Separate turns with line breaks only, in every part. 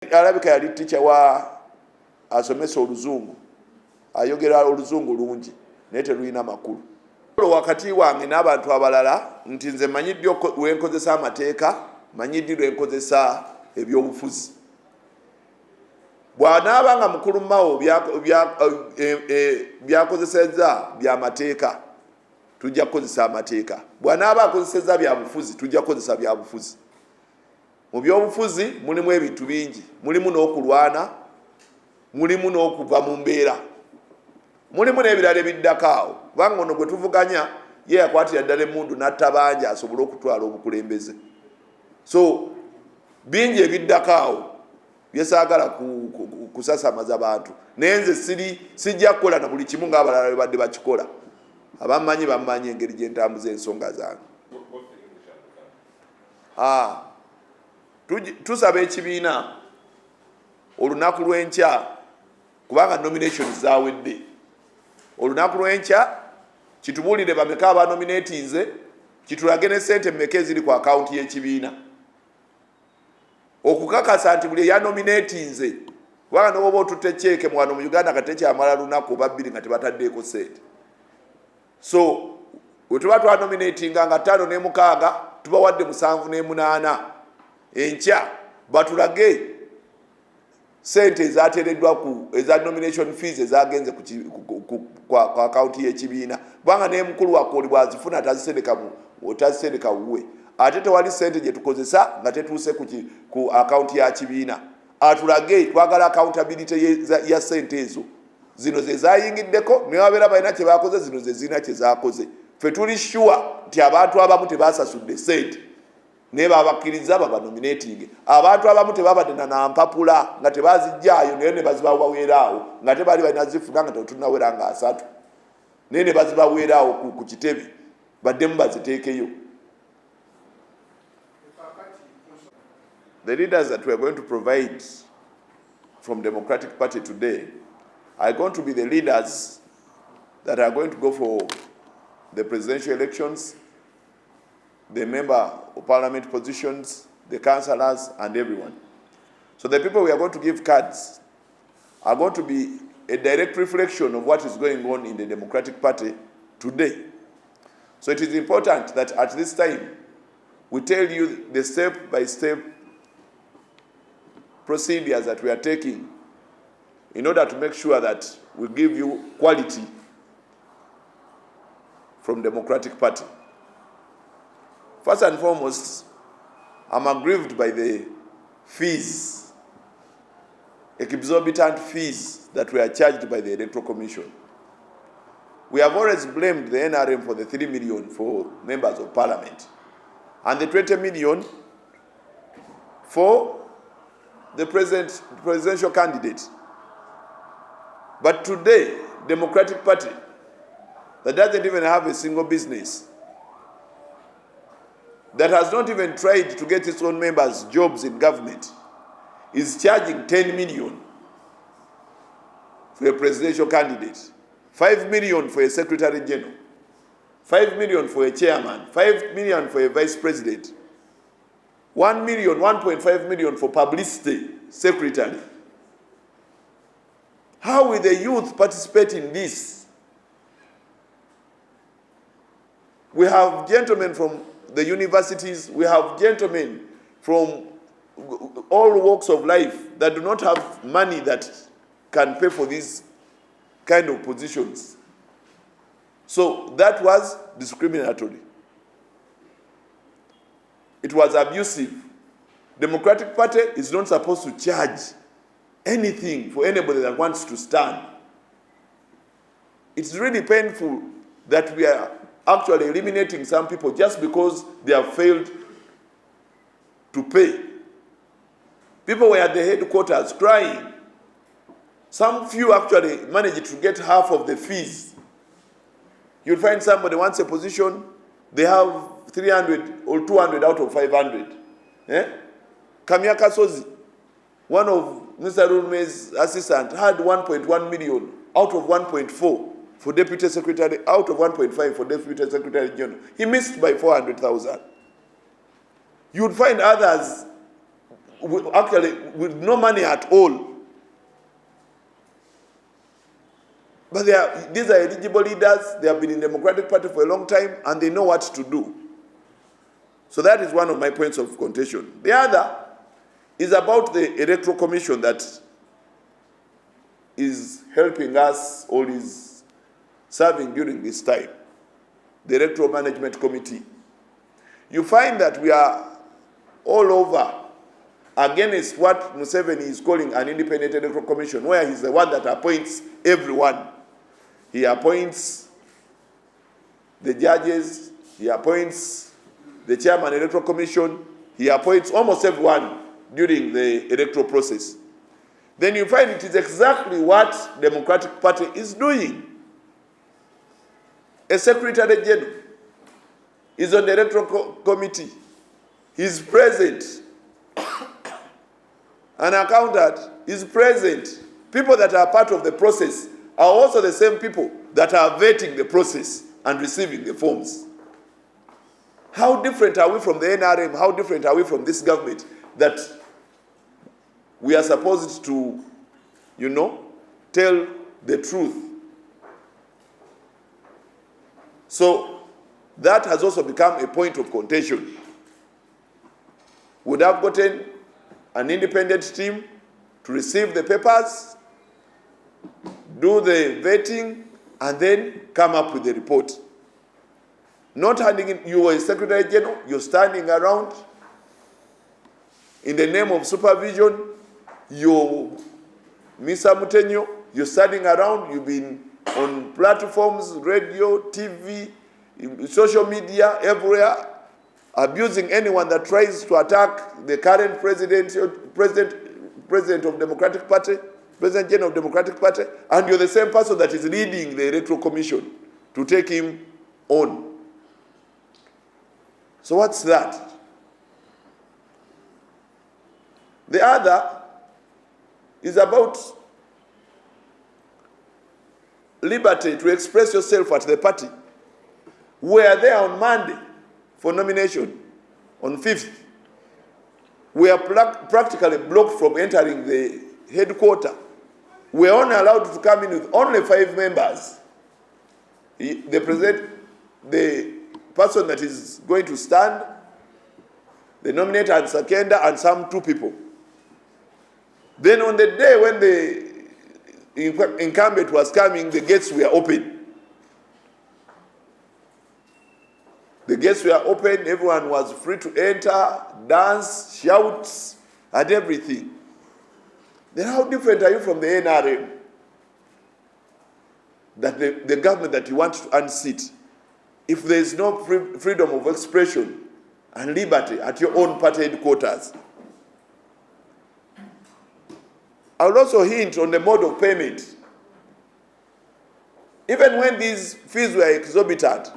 Alabika yali teacher wa asomesa oluzungu, ayogera oluzungu lungi naye terulina makulu. Wakati wange n'abantu abalala nti nze manyidde wenkozesa amateeka, manyidde lwenkozesa ebyobufuzi. Bw'anaabanga mukulu Mao byakozesezza bya mateeka, tujja kukozesa amateeka. Bw'anaaba akozesezza bya bufuzi, tujja kukozesa bya bufuzi. Mu byobufuzi mulimu ebintu bingi, mulimu n'okulwana, mulimu n'okuva mu mbeera, mulimu n'ebirala ebiddako awo. Kubanga ono gwe tuvuganya ye yakwatira ddala emmundu n'atta bangi asobole okutwala obukulembeze. So bingi ebiddako awo byesaagala kusasamaza bantu, naye nze sijja kukola na buli kimu ng'abalala bwe badde bakikola. Abammanyi bammanyi engeri gye ntambuza ensonga zange. Tusaba ekibiina olunaku lw'enkya, kubanga nominations zaawedde. Olunaku lw'enkya kitubuulire bameka abanominatinze, kitulage ne ssente mmeka eziri ku akawunti y'ekibiina, okukakasa nti buli eyanominatinze, kubanga n'oba otutte cheeke mwano mu Uganda kati tekyamala lunaku oba bbiri nga tebataddeeko ssente. So we tuba twanominatinga nga 5 ne 6 tubawadde 7 ne 8 enkya batulage sente ezateereddwa ku eza nomination fees ezagenze ku akaunti y'ekibiina, kubanga ne mukulu wakoli bwazifuna tazisendeka wuwe, ate tewali sente gye tukozesa nga tetuuse ku akaunti ya kibiina. Atulage, twagala accountability ya sente ezo, zino ze zayingiddeko, ne wabeera balina kye bakoze, zino ze zirina kye zaakoze. Ffe tuli sure nti abantu abamu tebasasudde sente naye babakkiriza babanominating. Abantu abamu tebabadde na mpapula nga tebazijjaayo naye ne bazibaweeraawo nga tebaali balina zifuna nga tetunawera nga 3 naye ne bazibaweeraawo ku kitebe baddemu baziteekeyo. The leaders that we are going to provide from Democratic Party today are going to be the leaders that are going to go for the presidential elections, the member of parliament positions, the councillors, and everyone. So the people we are going to give cards are going to be a direct reflection of what is going on in the Democratic Party today. So it is important that at this time we tell you the step-by-step procedures that we are taking in order to make sure that we give you quality from Democratic Party. First and foremost, I'm aggrieved by the fees, exorbitant fees that were charged by the Electoral Commission. We have always blamed the NRM for the 3 million for members of parliament and the 20 million for the presidential candidate. But today, Democratic Party, that doesn't even have a single business, that has not even tried to get its own members jobs in government, is charging 10 million for a presidential candidate, 5 million for a secretary general, 5 million for a chairman, 5 million for a vice president, 1 million, 1.5 million for publicity secretary. How will the youth participate in this? We have gentlemen from the universities, we have gentlemen from all walks of life that do not have money that can pay for these kind of positions. So that was discriminatory. It was abusive. Democratic Party is not supposed to charge anything for anybody that wants to stand. It's really painful that we are actually eliminating some people just because they have failed to pay. People were at the headquarters crying. Some few actually managed to get half of the fees. You'll find somebody wants a position, they have 300 or 200 out of 500. Kamya Kasozi, one of Mr. Rume's assistants, had 1.1 million out of 1.4 for deputy secretary, out of 1.5 for deputy secretary general. He missed by 400,000. You would find others actually with no money at all. But these are eligible leaders. They have been in the Democratic Party for a long time, and they know what to do. So that is one of my points of contention. The other is about the Electoral Commission that is helping us or is serving during this time, the Electoral Management Committee. You find that we are all over against what Museveni is calling an independent electoral commission, where he's the one that appoints everyone. He appoints the judges, he appoints the chairman electoral commission, he appoints almost everyone during the electoral process. Then you find it is exactly what the Democratic Party is doing. A Secretary General is on the electoral committee. He's present. An accountant is present. People that are part of the process are also the same people that are vetting the process and receiving the forms. How different are we from the NRM? How different are we from this government that we are supposed to, tell the truth? So that has also become a point of contention. Would have gotten an independent team to receive the papers, do the vetting, and then come up with the report. Not handing in, you are a Secretary General, you're standing around in the name of supervision, you're Mr. Mutenyo, you're standing around, you've been on platforms, radio, TV, social media, everywhere, abusing anyone that tries to attack the current president of Democratic Party, President General of Democratic Party, and you're the same person that is leading the Electoral Commission to take him on. So what's that? The other is about liberty to express yourself at the party. We are there on Monday for nomination, on 5th. We are practically blocked from entering the headquarters. We are only allowed to come in with only 5 members. The person that is going to stand, the nominator and seconder, and some 2 people. Then on the day when the incumbent was coming, the gates were open. The gates were open, everyone was free to enter, dance, shout, and everything. Then how different are you from the NRM? That the government that you want to unseat, if there is no freedom of expression and liberty at your own party headquarters. I will also hint on the mode of payment. Even when these fees were exorbitant,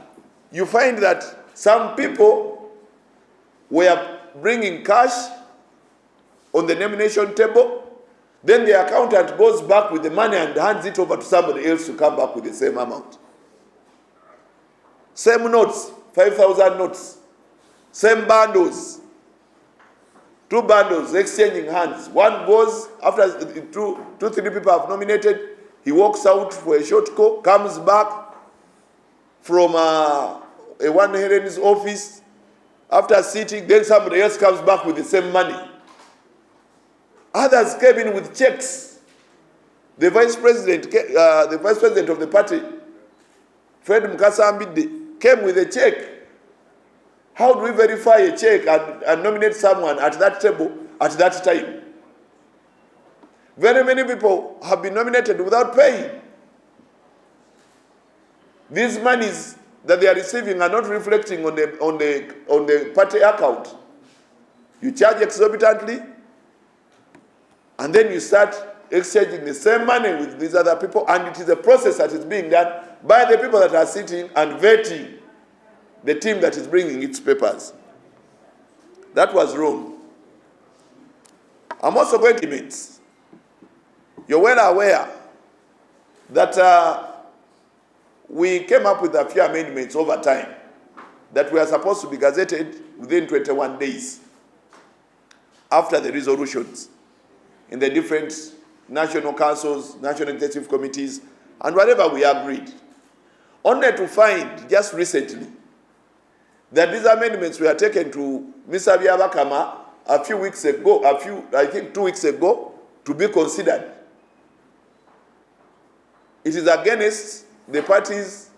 you find that some people were bringing cash on the nomination table, then the accountant goes back with the money and hands it over to somebody else to come back with the same amount. Same notes, 5,000 notes, same bundles, 2 bundles exchanging hands. One goes, after 2, 3 people have nominated, he walks out for a short call, comes back from a one Helen's office. After sitting, then somebody else comes back with the same money. Others came in with checks. The vice president of the party, Fred Mukasambide, came with a check. How do we verify a check and nominate someone at that table at that time? Very many people have been nominated without paying. These monies that they are receiving are not reflecting on the party account. You charge exorbitantly, and then you start exchanging the same money with these other people, and it is a process that is being done by the people that are sitting and vetting the team that is bringing its papers. That was wrong. I'm also going to admit, you're well aware that we came up with a few amendments over time that were supposed to be gazetted within 21 days. after the resolutions in the different national councils, national executive committees, and whatever we agreed, only to find just recently that these amendments were taken to Mr. Byabakama a few weeks ago, I think 2 weeks ago, to be considered. It is against the Parties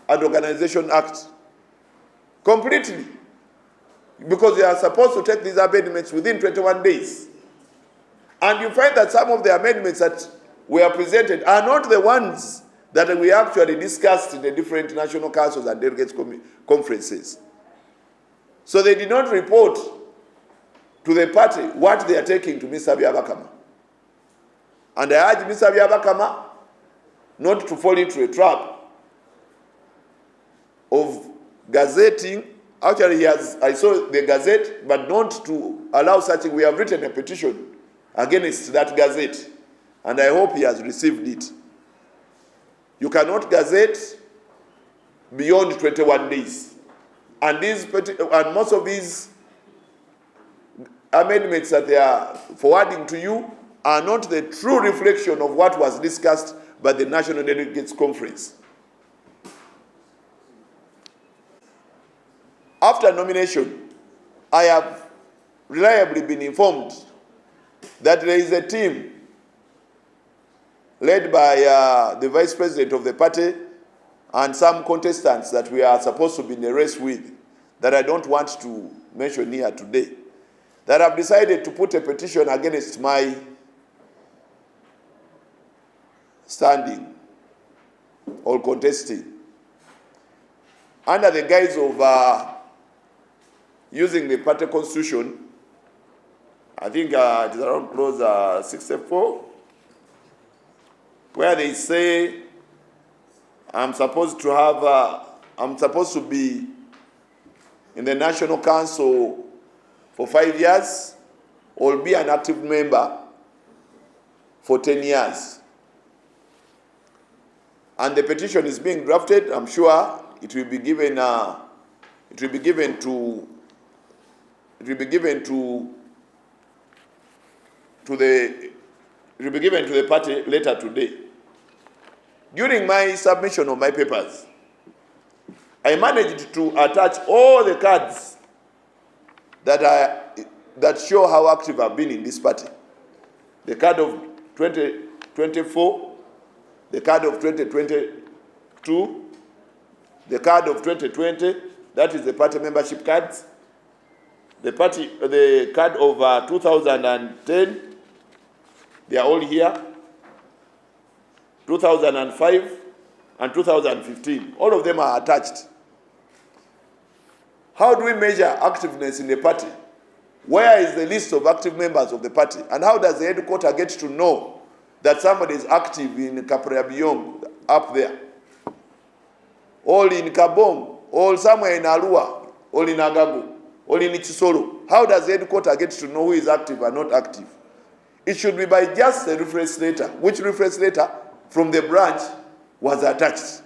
and Organization Act completely, because they are supposed to take these amendments within 21 days. And you find that some of the amendments that were presented are not the ones that we actually discussed in the different national councils and delegates conferences. So they did not report to the party what they are taking to Mr. Byabakama. And I urge Mr. Byabakama not to fall into a trap of gazetting. Actually, I saw the gazette, but not to allow such thing. We have written a petition against that gazette, and I hope he has received it. You cannot gazette beyond 21 days. And most of these amendments that they are forwarding to you are not the true reflection of what was discussed by the National Delegates Conference. After nomination, I have reliably been informed that there is a team led by the Vice President of the party and some contestants that we are supposed to be in a race with, that I don't want to mention here today, that have decided to put a petition against my standing or contesting under the guise of using the party constitution. I think it is around clause 64, where they say I'm supposed to be in the National Council for 5 years or be an active member for 10 years. And the petition is being drafted. I'm sure it will be given to the party later today. During my submission of my papers, I managed to attach all the cards that show how active I've been in this party. The card of 2024, the card of 2022, the card of 2020, that is the party membership cards, the card of 2010, they are all here, 2005 and 2015. All of them are attached. How do we measure activeness in the party? Where is the list of active members of the party? And how does the headquarter get to know that somebody is active in Kapreabiong up there, or in Kabong, or somewhere in Arua, or in Agago, or in Chisolo? How does the headquarter get to know who is active and not active? It should be by just a reference letter, which reference letter from the branch was attached.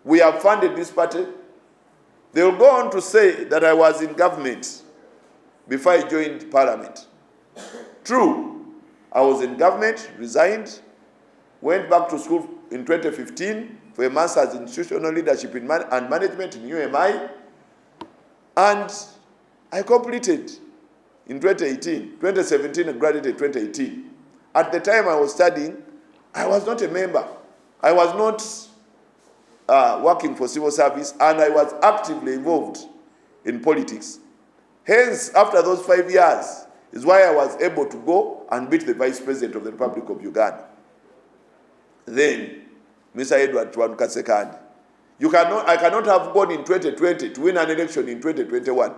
We have funded this party. They will go on to say that I was in government before I joined parliament. True, I was in government, resigned, went back to school in 2015 for a master's in institutional leadership and management in UMI, and I completed in 2018. 2017 and graduated 2018. At the time I was studying, I was not a member. I was not working for civil service, and I was actively involved in politics. Hence, after those 5 years, is why I was able to go and beat the Vice President of the Republic of Uganda. Then, Mr. Edward Chwanuka II. I cannot have gone in 2020 to win an election in 2021.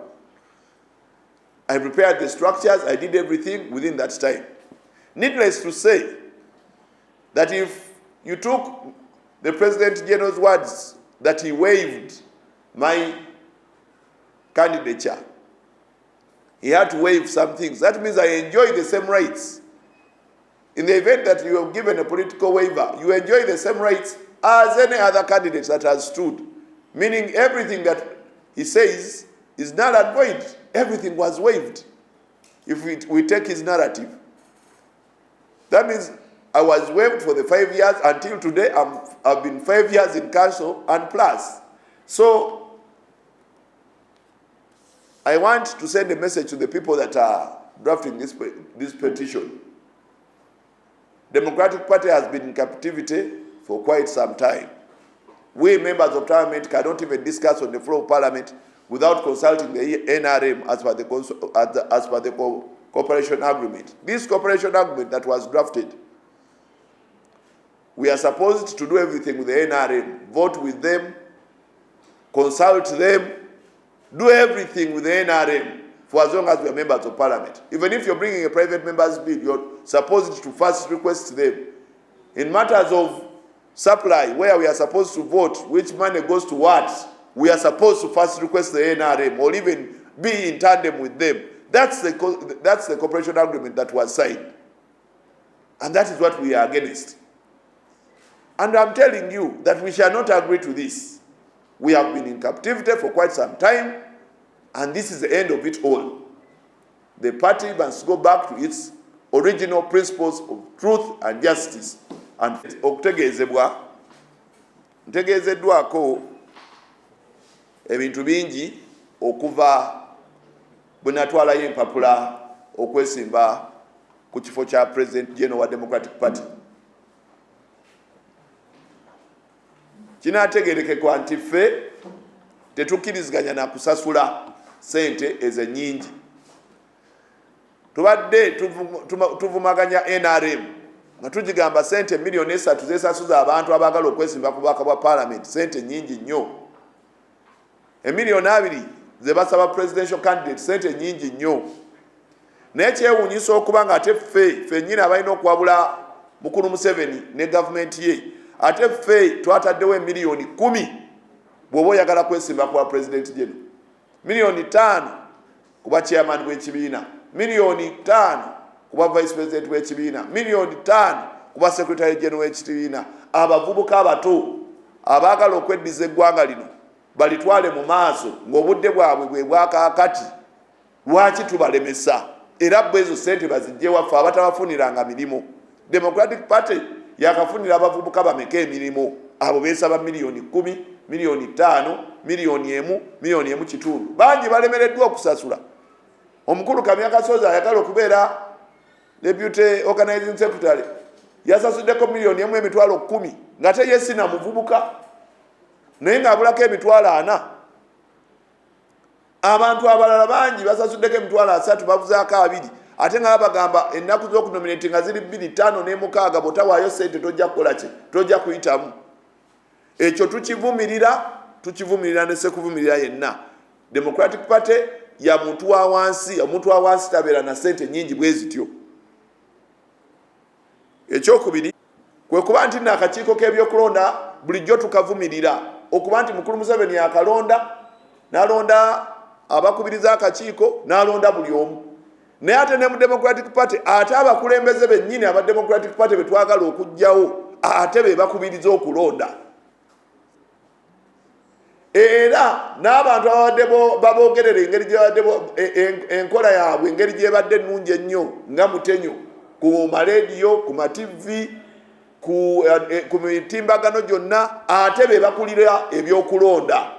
I prepared the structures, I did everything within that time. Needless to say, that if you took the President General's words that he waived my candidature, he had to waive some things. That means I enjoy the same rights. In the event that you have given a political waiver, you enjoy the same rights as any other candidate that has stood. Meaning everything that he says is null and void. Everything was waived. if we take his narrative, that means I was waived for the 5 years until today. I've been 5 years in council and plus. So I want to send a message to the people that are drafting this petition. Democratic Party has been in captivity for quite some time. We members of parliament cannot even discuss on the floor of parliament without consulting the NRM as per the cooperation agreement. This cooperation agreement that was drafted, we are supposed to do everything with the NRM, vote with them, consult them, do everything with the NRM for as long as we are members of parliament. Even if you're bringing a private member's bill, you're supposed to first request them. In matters of supply, where we are supposed to vote, which money goes to what, we are supposed to first request the NRM or even be in tandem with them. That's the cooperation agreement that was signed. And that is what we are against. And I'm telling you that we shall not agree to this. We have been in captivity for quite some time, and this is the end of it all. The party must go back to its original principles of truth and justice. And okutegeezebwa ntegeezeddwako ebintu bingi okuva bwe natwalayo empapula okwesimba ku kifo kya President General wa Democratic Party. Kinaategeerekeka nti ffe tetukkiriziganya na kusasula sente ezennyingi. Tubadde tuvumaganya NRM nga tugigamba sente miliyoni 3 zesasuza abantu abaagala okwesimba ku bwaka bwa parliament, sente nyingi nnyo. Emiliyoni 2 ze basaba presidential candidate, sente nyingi nnyo. Naye kyewuunyisa okuba nga ate ffe nnyini abalina okuwabula Mukulu Museveni ne gavumenti ye, ate ffe twataddewo emiliyoni 10 bw'oba oyagala kwesimba ku president general, miliyoni 5 kuba chairman w'ekibiina, miliyoni 5 kuba vice president w'ekibiina, miliyoni 5 kuba secretary general w'ekibiina. Abavubuka abato abaagala okweddiza eggwanga lino balitwale mu maaso ng'obudde bwabwe bwe bwakaakati. Lwaki tubalemesa? Era bwe ezo sente bazijje waffe abatabafuniranga mirimu. Democratic Party yakafunira abavubuka bameka emirimu? Abo beesaba miliyoni 10, miliyoni 5, miliyoni 1, miliyoni 1.5. Bangi balemereddwa okusasula. Omukulu Kamya Kasozi ayagala okubeera deputy organizing secretary yasasuddeko miliyoni 1.10 ng'ate ye sina muvubuka, naye ng'abulako emitwalo 4. Abantu abalala bangi basasuddeko emitwalo 3 bavuzaako 2, ate nga bagamba ennaku z'okunominate nga ziri 2, 5 ne 6 bw'otawaayo sente tojja kukola ki, tojja kuyitamu. Ekyo tukivumirira ne sekuvumirira yenna. Democratic Party ya muntu wa wansi, omuntu wa wansi tabeera na sente nyingi bwe zityo. Ekyokubiri kwe kuba nti n'akakiiko k'ebyokulonda bulijjo tukavumirira okuba nti Mukulu Museveni yakalonda, n'alonda abakubiriza akakiiko, n'alonda buli omu. Naye ate ne mu Democratic Party ate abakulembeze bennyini aba Democratic Party be twagala okugjawo ate be bakubiriza okulonda. Era n'abantu abadde baboogerera engeri gyebadde enkola yaabwe engeri gyebadde ennungi ennyo nga Mutenyo ku marediyo, ku mativi, ku mitimbagano gyonna, ate be bakulira ebyokulonda.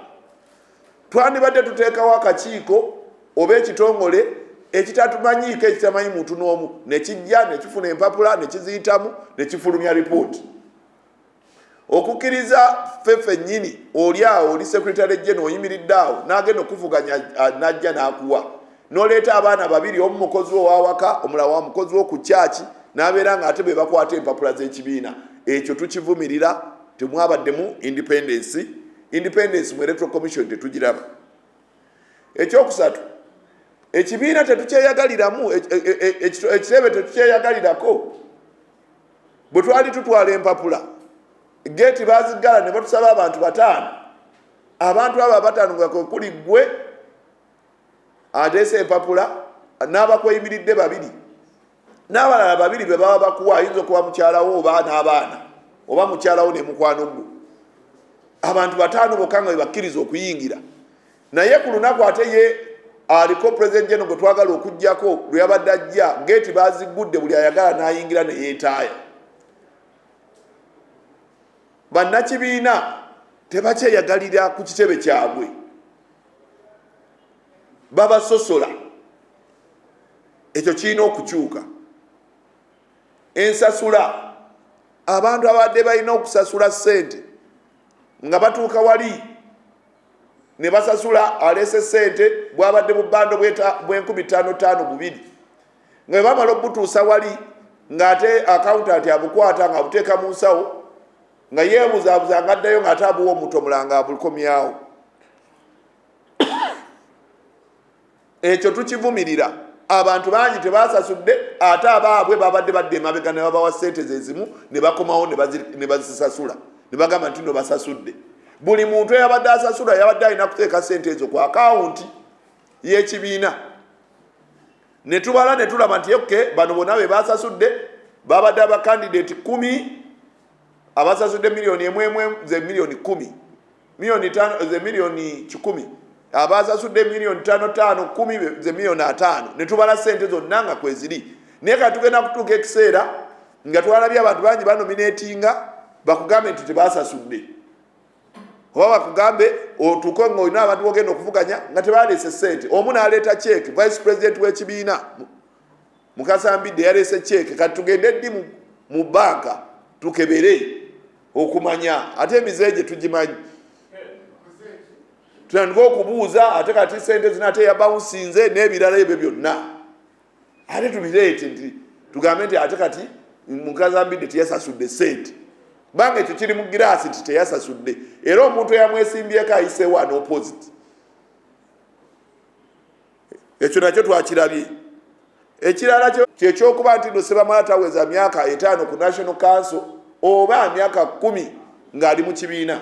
Twandibadde tuteekawo akakiiko oba ekitongole ekitatumanyiiko, ekitamanyi muntu n'omu, ne kijja ne kifuna empapula ne kiziyitamu ne kifulumya ripooti. Okukkiriza ffe nnyini oli awo oli secretary general oyimiridde awo n'agenda okuvuganya n'ajja n'akuwa, n'oleeta abaana 2, omu mukozi ow'awaka omulala wa mukozi w'oku kyaki, n'abeera ng'ate be bakwata empapula z'ekibiina. Ekyo tukivumirira. Temwabaddemu independence mu electoral commission tetugiraba. Ekyokusatu, ekibiina tetukyeyagaliramu, ekitebe tetukyeyagalirako. Bwe twali tutwala empapula geti bazigala ne batusaba abantu 5. Abantu abo 5 nga kuli gwe adeese empapula n'abakweyimiridde 2, n'abalala 2 be baba bakuwa, ayinza okuba mukyalawo oba n'abaana oba mukyalawo ne mukwano gwo. Abantu 5 bokka nga bebakkiriza okuyingira. Naye ku lunaku ate ye aliko president general gwe twagala okujjako lwe yabadde ajja geeti bazigudde buli ayagala n'ayingira ne yeetaaya. Bannakibiina tebakyeyagalira ku kitebe kyabwe, babasosola. Ekyo kirina okukyuka. Ensasula, abantu abadde balina okusasula ssente nga batuuka wali ne basasula alese ssente bwabadde mu bbando bw'5,500 bubiri, nga bwe bamala obutuusa wali ng'ate akawuntanti abukwata ng'abuteeka mu nsawo nga yeebuzaabuza ng'addayo ng'ate abuwa omuntu omulanga abukomyawo. Ekyo tukivumirira. Abantu bangi tebasasudde, ate abaabwe babadde badde emabega ne babawa ssente zezimu ne bakomawo ne bazisasula ne bagamba nti no basasudde. Buli muntu eyabadde asasula yabadde alina kuteeka ssente ezo ku akawunti y'ekibiina. Ne tubala ne tulaba nti oke bano bonna be basasudde babadde abakandidate 10 abasasudde miliyoni emwe ze miliyoni 10, miliyoni 5 ze miliyoni 10, abasasudde miliyoni 5 10 ze miliyoni 5. Ne tubala ssente zonna nga kweziri. Naye kati tugenda kutuuka ekiseera nga twalabye abantu bangi banominatinga bakugambe nti tebasasudde, oba bakugambe otuuke ng'olina abantu bogenda okuvuganya nga tebaleese ssente. Omu n'aleeta cheeke, vice president w'ekibiina Mukasambidde yaleese cheeke. Kati tugende ddi mu banka tukebere okumanya ate emize gye tugimanyi. Tutandika okubuuza ate kati ssente zino ate yabawunsinze n'ebirala ebyo byonna ate tubireete nti tugambe nti ate kati Mukasambidde teyasasudde ssente. Banga ekyo kiri mu giraasi nti teyasasudde, era omuntu eyamwesimbyeko ayiseewo an opposite. Ekyo nakyo twakirabye. Ekirala kyekyokuba nti no Ssebamala taweza myaka 5 ku National Council oba myaka 10 ng'ali mu kibiina.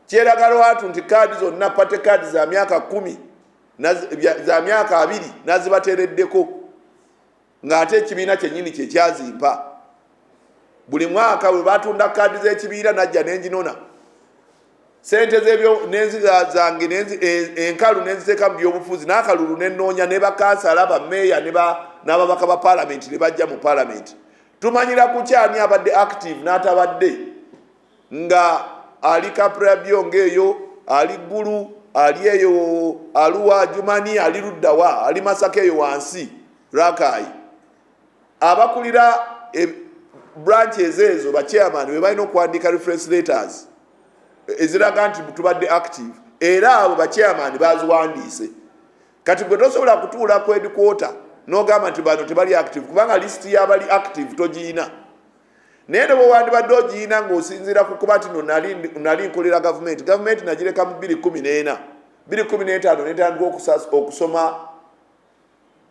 Kyeraga lwatu nti kaadi zonna pate kaadi za myaka 10 za myaka 2 nazibateereddeko ng'ate ekibiina kyennyini kyekyazimpa. Buli mwaka bwe batunda kaadi z'ekibiina najja n'enginona. Ssente z'ebyo zange enkalu nenziteeka mu byobufuzi n'akalulu nennoonya ne bakansala bammeeya n'ababaka ba paalamenti ne bajja mu paalamenti. Tumanyira ku kyani abadde active n'atabadde, nga ali Kapra Byonge eyo, ali Gulu, ali eyo Aluwa Jumani, ali Luddawa, ali Masaka eyo wansi Rakai. Abakulira branches ezo ba chairman be balina okuwandiika reference letters eziraga nti tubadde active, era abo ba chairman baziwandiise. Kati gwe tosobola kutuula ku headquarter n'ogamba nti bano tebali active kubanga list y'abali active togiina. Naye ne bwe wandibadde ogiina ng'osinziira ku kuba nti no nali nkolera gavumenti nagireka mu 2014 2015 netandika okusoma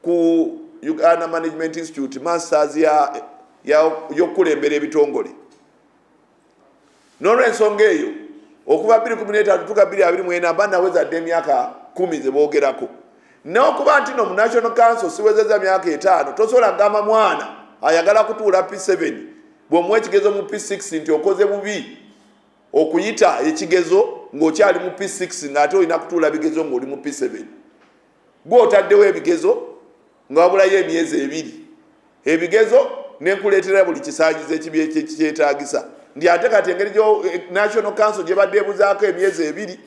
ku Uganda Management Institute masters y'okukulembera ebitongole. N'olw'ensonga eyo okuva 2015 tuka 2024 banaweza dde emyaka 10 ze boogerako. N'okuba nti no mu National Council siwezeza myaka 5 tosobola kugamba mwana ayagala kutuula P7 bw'omuwa ekigezo mu P6 nti okoze bubi okuyita ekigezo ng'okyali mu P6 ng'ate olina kutuula bigezo ng'oli mu P7. Gwe otaddewo ebigezo nga wabulayo emyezi 2 ebigezo nenkuleetera buli kisaagizo ekikyetaagisa. Ndi ate kati engeri National Council gye badde ebuzaako emyezi 2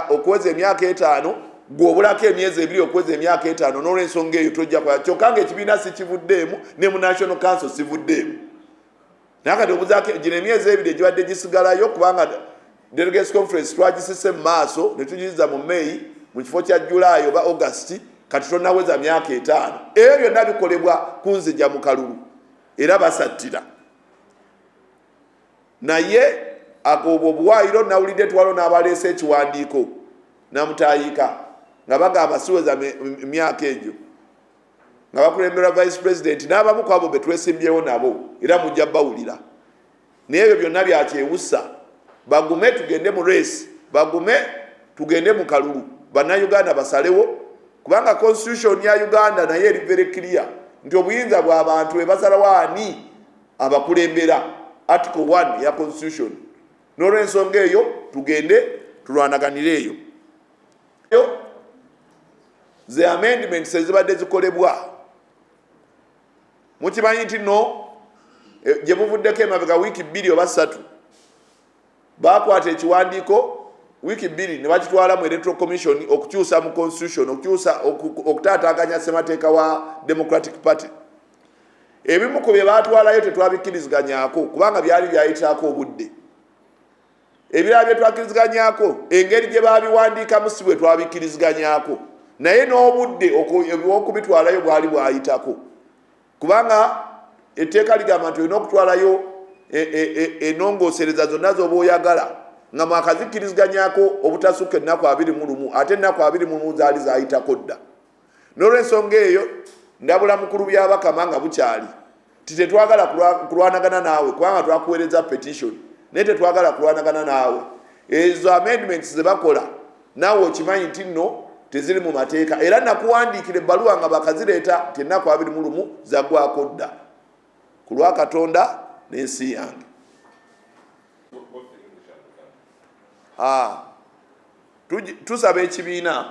okuweza emyaka 5 gw'obulako emyezi 2 okuweza emyaka 5. N'olw'ensonga eyo tojja kwa kyokka ng'ekibiina si kivuddeemu ne mu National Council sivuddeemu. Naye kati obuzaako gino emyezi 2 egibadde gisigalayo kubanga Delegates Conference twagisise mu maaso ne tugiyiza mu May mu kifo kya July oba August. Kati tonaweza myaka 5. Ebyo byonna bikolebwa kunzija mu kalulu era basattira. Naye agobo obuwaayiro nawulidde twalo n'abaleese ekiwandiiko namutaayika nga bagamba siweza myaka egyo nga bakulembera vice president n'abamu ku abo be twesimbyewo nabo era mujja bawulira. Naye ebyo byonna byakyewusa. Bagume tugende mu race, bagume tugende mu kalulu, bannayuganda basalewo kubanga constitution ya Uganda naye eri very clear nti obuyinza bw'abantu bwe basalawo ani abakulembera. Article 1 ya constitution. N'olw'ensonga eyo tugende tulwanaganire eyo. ze amendments ezibadde zikolebwa mukimanyi nti no gye muvuddeko emabega wiiki 2 oba 3 bakwata ekiwandiiko wiiki 2 ne bakitwala mu electoral commission okukyusa mu constitution okukyusa okutaataaganya ssemateeka wa Democratic Party. Ebimu ku bye baatwalayo tetwabikkiriziganyako kubanga byali byayitaako obudde. Ebirala bye twakkiriziganyako engeri gye baabiwandiikamu si bwe twabikkiriziganyako naye n'obudde okubitwalayo bwali bwayitako kubanga etteeka ligamba nti olina okutwalayo ennongoosereza zonna z'oba oyagala nga mwakazikkiriziganyako obutasukka ennaku 21 ate ennaku 21 zaali zayitako dda. N'olw'ensonga eyo ndabula mukulu by'Abakama nga bukyali ti tetwagala kulwanagana naawe kubanga twakuweereza petition naye tetwagala kulwanagana naawe. Ezo amendments ze bakola naawe okimanyi nti nno teziri mu mateeka era nakuwandiikira ebbaluwa nga bakazireeta ti ennaku 21 zaggwako dda ku lwa Katonda n'ensi yange. Tusaba ekibiina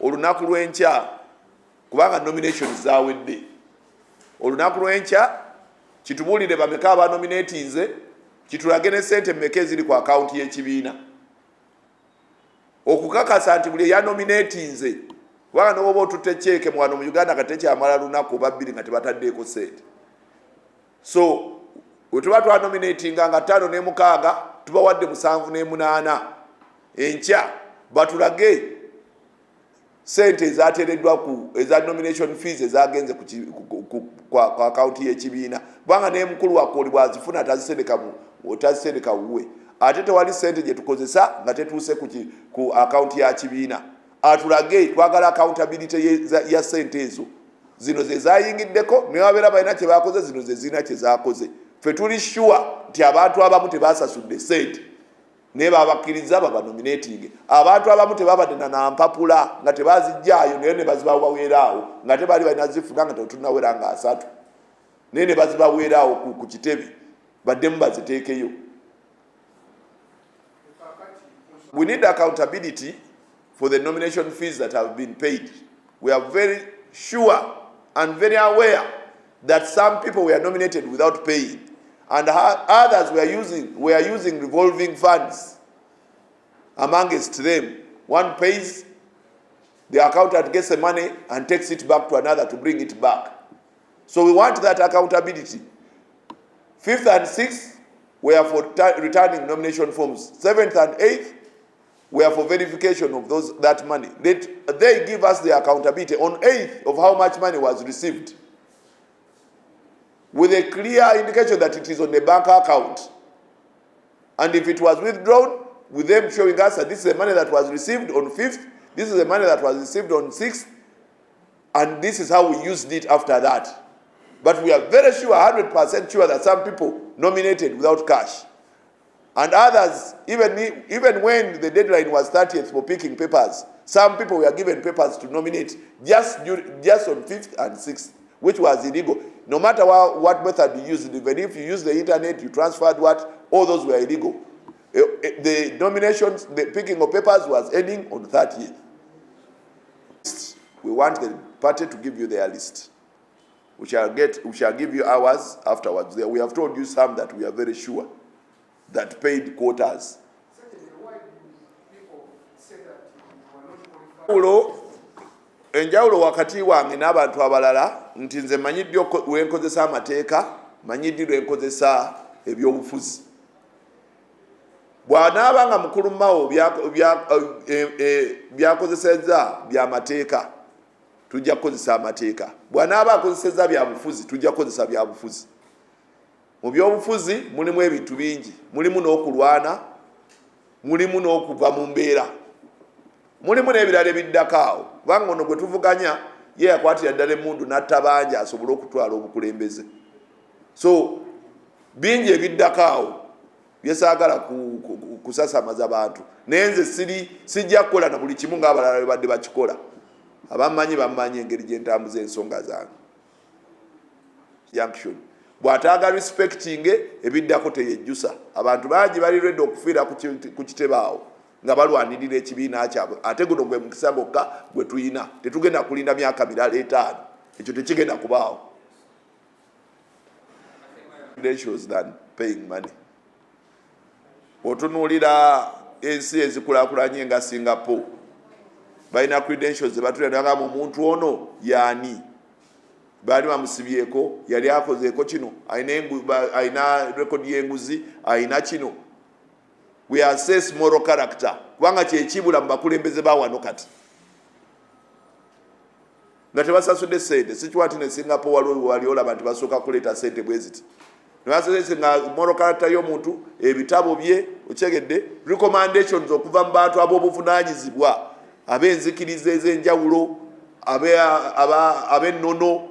olunaku lw'enkya kubanga nominations zaawedde. Olunaku lw'enkya kitubuulire bameka abanominatinze kitulage ne ssente mmeka eziri ku akawunti y'ekibiina okukakasa nti buli eyanominatinze kubanga n'oba otutte cheeke mu wano mu Uganda kati tekyamala lunaku oba 2 nga tebataddeeko ssente. So we tuba twanominatinga nga 5 ne 6 tubawadde 7 ne 8 enkya batulage ssente ezateereddwa ku eza nomination fees ezagenze ku akaunti y'ekibiina kubanga ne mukulu wakoli bwazifuna tazisendeka wuwe ate tewali ssente gye tukozesa nga tetuuse ku akaunti ya kibiina. Atulage twagala accountability ya ssente ezo zino ze zayingiddeko ne wabeera balina kye bakoze zino ze zirina kye zaakoze. Ffe tuli sure nti abantu abamu tebasasudde ssente naye babakkiriza babanominating. Abantu abamu tebabadde na mpapula nga tebazijjaayo naye ne bazibaweeraawo nga tebaali balina zifuna nga tetunawera nga 3 naye ne bazibaweeraawo ku kitebe baddemu baziteekeyo. We need accountability for the nomination fees that have been paid. We are very sure and very aware that some people were nominated without paying and others were using revolving funds. Amongst them, one pays, the accountant gets the money and takes it back to another to bring it back. So we want that accountability. 5th and 6th were for returning nomination forms. 7th and 8th were for verification of that money. They give us the accountability on 8th of how much money was received, with a clear indication that it is on a bank account. And if it was withdrawn, with them showing us that this is the money that was received on 5th, this is the money that was received on 6th, and this is how we used it after that. But we are very sure, 100% sure, that some people nominated without cash. And others, even when the deadline was 30th for picking papers, some people were given papers to nominate just on 5th and 6th, which was illegal. No matter what method you used, even if you used the internet, you transferred what, all those were illegal. The nominations, the picking of papers was ending on 30th. We want the party to give you their list. We shall give you ours afterwards. We have told you some that we are very sure that paid quotas. Enjawulo wakati wange n'abantu abalala nti nze manyidde wenkozesa amateeka, manyidde lwenkozesa ebyobufuzi. Bw'anaaba nga mukulu Mao byakozesezza bya mateeka, tujja kukozesa amateeka. Bw'anaaba akozesezza bya bufuzi, tujja kukozesa bya bufuzi. Mu byobufuzi mulimu ebintu bingi, mulimu n'okulwana, mulimu n'okuva mu mbeera, mulimu n'ebirala ebiddako awo. Kubanga ono gwe tuvuganya ye yakwatira ddala emmundu n'atta bangi asobole okutwala obukulembeze. So bingi ebiddako awo byesaagala kusasamaza bantu. Naye nze sijja kukola na buli kimu ng'abalala bwe badde bakikola. Abammanyi bammanyi engeri gye ntambuza ensonga zange. Junction. Bw'ataaga respecting ebiddako teyejjusa. Abantu bangi bali ready okufiira ku kitebe awo. nga balwanirira ekibiina kyabwe. Ate guno gwe mukisa gwokka gwe tuyina, tetugenda kulinda myaka mirala 5. Ekyo tekigenda kubaawo. Credentials than paying money. Otunuulira ensi ezikulaakulanye nga Singapore, balina credentials zebatulanga mu muntu ono yaani, baali bamusibyeko, yali akozeeko kino, ayina rekodi y'enguzi, ayina kino. We assess moral character kubanga kyekibula mu bakulembeze ba wano kati nga tebasasudde sente. Sikiwati ne Singapore wali olaba nti basooka kuleeta sente bwe ziti. Nebasasudde nga moral character y'omuntu, ebitabo bye, okyegedde, recommendations okuva mu bantu ab'obuvunaanyizibwa, ab'enzikiriza ez'enjawulo, ab'ennono,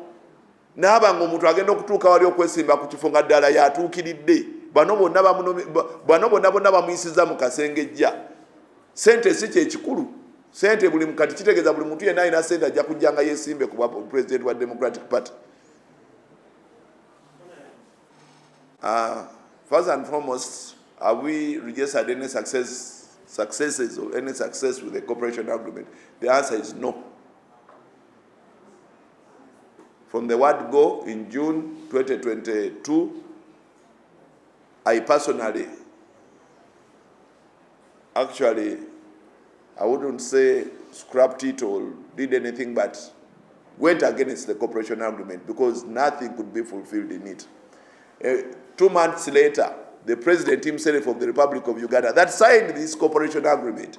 naaba ng'omuntu agenda okutuuka wali okwesimba ku kifo nga ddala yatuukiridde. Bano bonna bamuyisiza mu kasengejja. Sente si kyekikulu. Sente buli mukati kitegeeza buli muntu yenna alina sente ajja kujja nga yeesimbe ku president wa Democratic Party. First and foremost, have we registered any successes or any success with the cooperation agreement? The answer is no. From the word go in June 2022, I personally, actually, I wouldn't say scrapped it or did anything, but went against the cooperation agreement because nothing could be fulfilled in it. 2 months later, the president himself of the Republic of Uganda that signed this cooperation agreement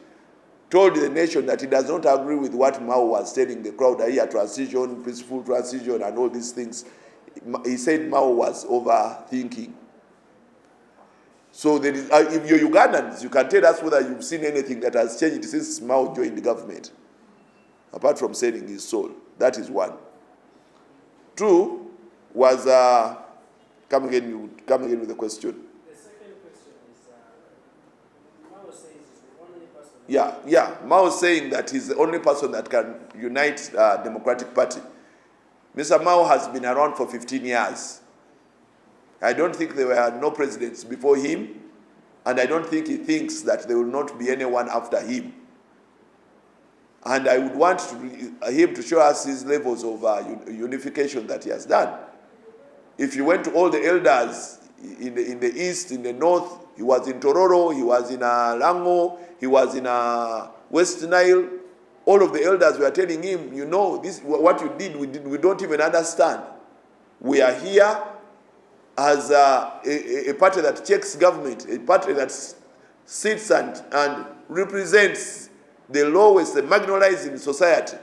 told the nation that he does not agree with what Mao was telling the crowd here, transition, peaceful transition, and all these things. He said Mao was overthinking. So there is, if you're Ugandans, you can tell us whether you've seen anything that has changed since Mao joined the government, apart from selling his soul. That is one. 2 was, come again with the question.
The second question is, Mao says he's the only person.
Yeah, Mao is saying that he's the only person that can unite Democratic Party. Mr. Mao has been around for 15 years. I don't think there were no presidents before him, and I don't think he thinks that there will not be anyone after him. And I would want him to show us his levels of unification that he has done. If you went to all the elders in the east, in the north, he was in Tororo, he was in Lango, he was in West Nile. All of the elders were telling him, you know, this what you did, we don't even understand. We are here as a party that checks government, a party that sits and represents the lowest, the marginalized in society.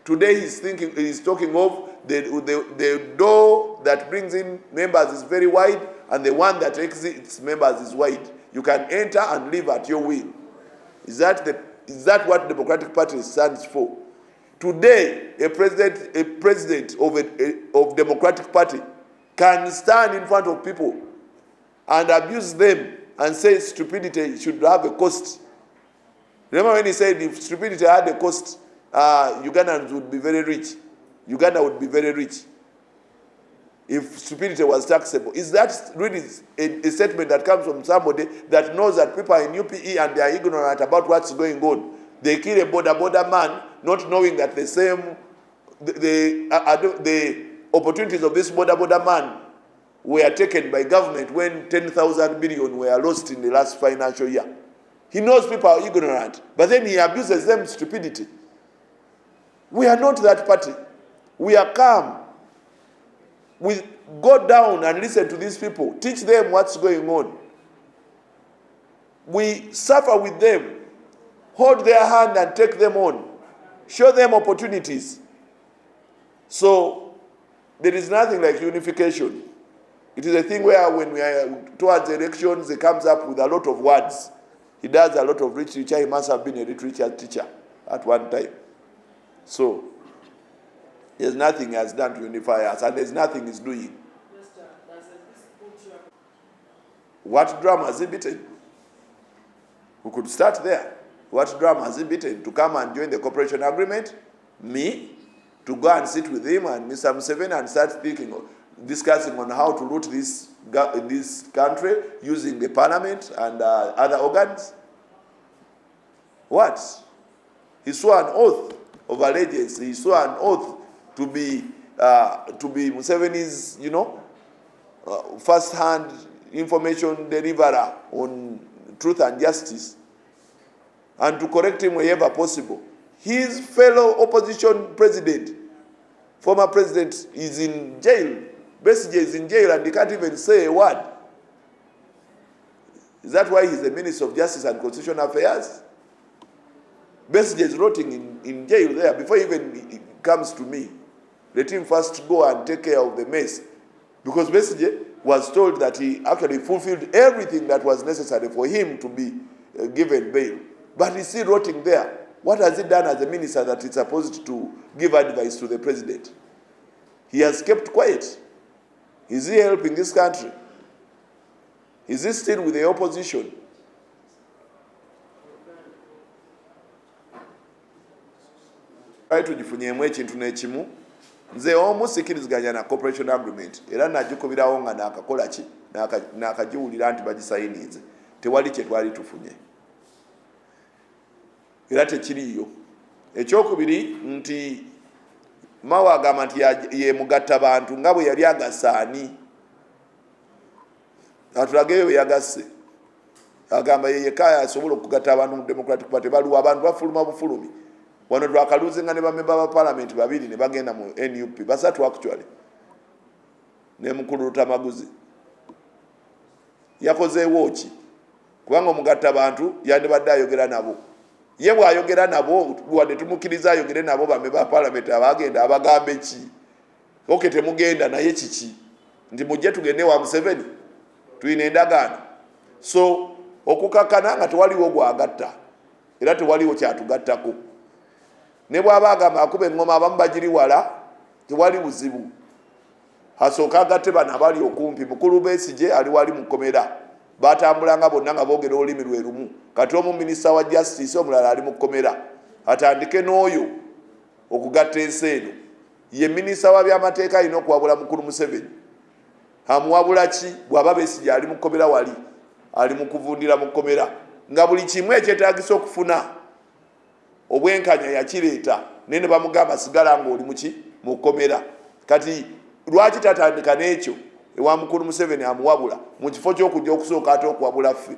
Today he's talking of the door that brings in members is very wide, and the one that exits members is wide. You can enter and leave at your will. Is that what the Democratic Party stands for? Today, a president of Democratic Party can stand in front of people and abuse them and say stupidity should have a cost. Remember when he said if stupidity had a cost, Ugandans would be very rich. Uganda would be very rich if stupidity was taxable. Is that really a statement that comes from somebody that knows that people are in UPE and they are ignorant about what's going on? They kill a border man not knowing that the opportunities of this border man were taken by government when 10,000 billion were lost in the last financial year. He knows people are ignorant, but then he abuses them stupidity. We are not that party. We are calm. We go down and listen to these people, teach them what's going on. We suffer with them, hold their hand and take them on, show them opportunities. So there is nothing like unification. It is a thing where when we are towards elections, he comes up with a lot of words. He does a lot of literature. He must have been a literature teacher at one time. So there's nothing he has done to unify us, and there's nothing he's doing. What drum has he beaten? We could start there. What drum has he beaten to come and join the cooperation agreement? Me? To go and sit with him and Mr. Museveni and start discussing on how to root this country using the parliament and other organs? what? He swore an oath of allegiance. He swore an oath to be Museveni's, first-hand information deliverer on truth and justice, and to correct him wherever possible. His fellow opposition president, former president, is in jail. Besigye is in jail and he can't even say a word. Is that why he's the Minister of Justice and Constitutional Affairs? Besigye is rotting in jail there. Before even he comes to me, let him first go and take care of the mess. Because Besigye was told that he actually fulfilled everything that was necessary for him to be given bail. But he's still rotting there. What has he done as a minister that is supposed to give advice to the president? He has kept quiet. Is he helping this country? Is he still with the opposition? Tugifunyemu ekintu n'ekimu nze omu sikiriziganya na cooperation agreement era nagikubirawo nga nakakola ki nakagiwulira nti bagisayinize tewali kye twali tufunye era tekiriyo. Ekyokubiri nti Mao agamba nti ye mugatta bantu nga bwe yali agasaani atulageyo yagasse agamba ye yekaya asobola okugatta abantu mu Democratic Party baluwa abantu bafuluma bufulumi wano twakaluzinga ne bamemba ba parliament babiri ne bagenda mu NUP basatu actually ne mukulu Tamaguzi yakozeewo ki kubanga omugatta bantu yandibadde ayogera nabo ye bw'ayogera nabo wadde tumukiriza ayogere nabo bamemba ba parliament abagenda abagambe ki oke temugenda naye kiki nti mujje tugende wa Museveni tuyina endagaano so okukakana nga tewaliwo gwagatta era tewaliwo kyatugattako ne bw'aba agamba akuba engoma abamu bagiri wala tewali buzibu asooka agatte bano abali okumpi mukulu Besigye ali wali mukomera batambulanga bonna nga boogera olulimi lwe lumu kati omu minisita wa justice omulala ali mukomera atandike n'oyo okugatta ensi eno ye minisita wa byamateeka alina okuwabula mukulu Museveni amuwabula ki bw'aba Besigye ali mukomera wali ali mukuvundira mukomera nga buli kimu ekyetaagisa okufuna obwenkanya yakireeta naye ne bamugamba sigala ng'oli muki mukomera kati lwaki tatandika n'ekyo ewa mukulu Museveni amuwabula mu kifo ky'okujja okusooka ate okuwabula ffe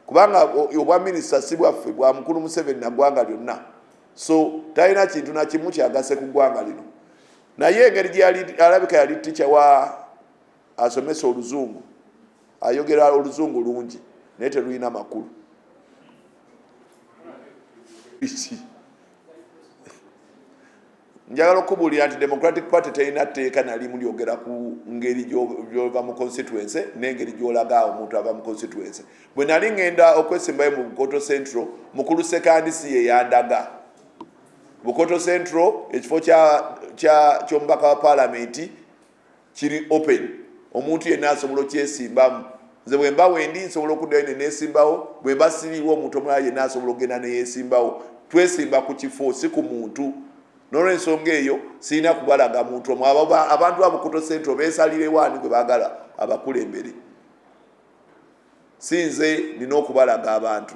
kubanga obwa minisita si bwaffe bwa mukulu Museveni na ggwanga lyonna so talina kintu na kimu kyagase ku ggwanga lino naye engeri gyalabika yali ticca wa asomesa oluzungu ayogera oluzungu lungi naye terulina makulu njagala okubuulira nti Democratic Party terina tteeka nalimu lyogera ku ngeri gy'ova mu constituency n'engeri gy'olaga omuntu ava mu constituency. Bwe nali ngenda okwesimbayo mu Bukoto Central mukulu sekandisi ye yandaga Bukoto Central ekifo ky'omubaka wa parliament kiri open omuntu yenna asobola okyesimbamu nze bwe mba wendi nsobola okuddayo ne neesimbawo bwe mba siriiwo omuntu omulala yenna asobola okugenda ne yeesimbawo twesimba ku kifo si ku muntu n'olw'ensonga eyo sirina kubalaga muntu omwo abantu ba Bukoto Central beesalirewo ani gwe baagala abakulembere si nze nina okubalaga abantu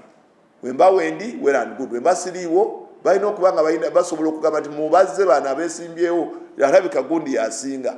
bwe mba wendi well and good bwe mba siriiwo balina okuba nga basobola okugamba nti mubazze bano abeesimbyewo alabika gundi yasinga